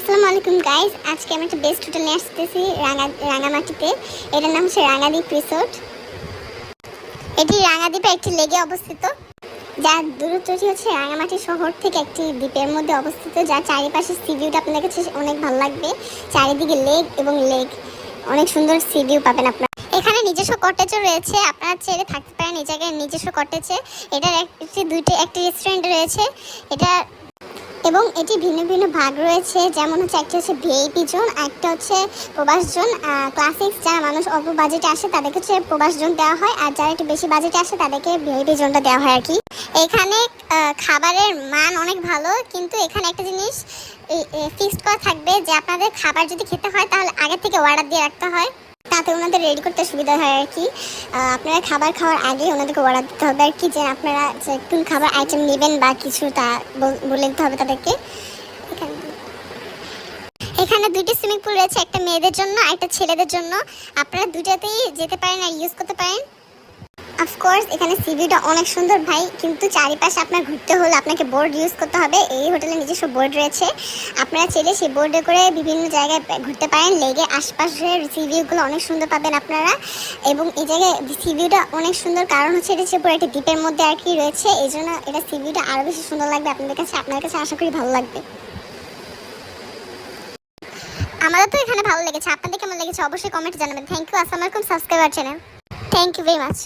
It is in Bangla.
আসসালামু আলাইকুম গাইস, আজকে আমি একটা বেস্ট হোটেল নিয়ে আসতেছি রাঙামাটিতে। এটার নাম হচ্ছে রাঙাদ্বীপ রিসোর্ট। এটি রাঙাদ্বীপে একটি লেগে অবস্থিত, যার দূরত্বটি হচ্ছে রাঙামাটি শহর থেকে একটি দ্বীপের মধ্যে অবস্থিত, যার চারিপাশে সি ভিউটা আপনাদের কাছে অনেক ভালো লাগবে। চারিদিকে লেক এবং লেক, অনেক সুন্দর সি ভিউ পাবেন আপনারা। এখানে নিজস্ব কটেজও রয়েছে, আপনারা চেয়ে থাকতে পারেন এই জায়গায় নিজস্ব কটেজে। এটার একটি রেস্টুরেন্ট রয়েছে এটা, এবং এটি ভিন্ন ভিন্ন ভাগ রয়েছে, যেমন হচ্ছে একটা হচ্ছে ভিআইপি জোন, একটা হচ্ছে প্রবাস জোন। ক্লাসিক্স যারা মানুষ অল্প বাজেটে আসে তাদেরকে হচ্ছে প্রবাস জোন দেওয়া হয়, আর যারা একটু বেশি বাজেটে আসে তাদেরকে ভিআইপি জোনটা দেওয়া হয় আর কি। এখানে খাবারের মান অনেক ভালো, কিন্তু এখানে একটা জিনিস ফিক্সড করা থাকবে যে আপনাদের খাবার যদি খেতে হয় তাহলে আগে থেকে অর্ডার দিয়ে রাখতে হয়, তাতে ওনাদের রেডি করতে সুবিধা হয় আর কি। আপনারা খাবার খাওয়ার আগে ওনাদেরকে অর্ডার দিতে হবে আর কি, যে আপনারা যে কোন খাবার আইটেম নেবেন বা কিছু তা বলে দিতে হবে তাদেরকে। এখানে দুইটি সুইমিং পুল রয়েছে, একটা মেয়েদের জন্য আর একটা ছেলেদের জন্য। আপনারা দুটাতেই যেতে পারেন আর ইউজ করতে পারেন। অফকোর্স এখানে সি ভিউটা অনেক সুন্দর ভাই, কিন্তু চারিপাশে আপনার ঘুরতে হলে আপনাকে বোর্ড ইউজ করতে হবে। এই হোটেলে নিজস্ব বোর্ড রয়েছে, আপনারা চাইলে সেই বোর্ডে করে বিভিন্ন জায়গায় ঘুরতে পারেন। লেগে আশপাশের সি ভিউগুলো অনেক সুন্দর পাবেন আপনারা। এবং এই জায়গায় সি ভিউটা অনেক সুন্দর, কারণ হচ্ছে এটা হচ্ছে পুরো একটা দ্বীপের মধ্যে আর কি রয়েছে, এই জন্য এটা সি ভিউটা আরও বেশি সুন্দর লাগবে আপনাদের কাছে। আপনার কাছে আশা করি ভালো লাগবে। আমাদের তো এখানে ভালো লেগেছে, আপনাদের কেমন লেগেছে অবশ্যই কমেন্টে জানাবেন। Thank you. আসসালামু আলাইকুম। Subscribe our channel. Thank you very much.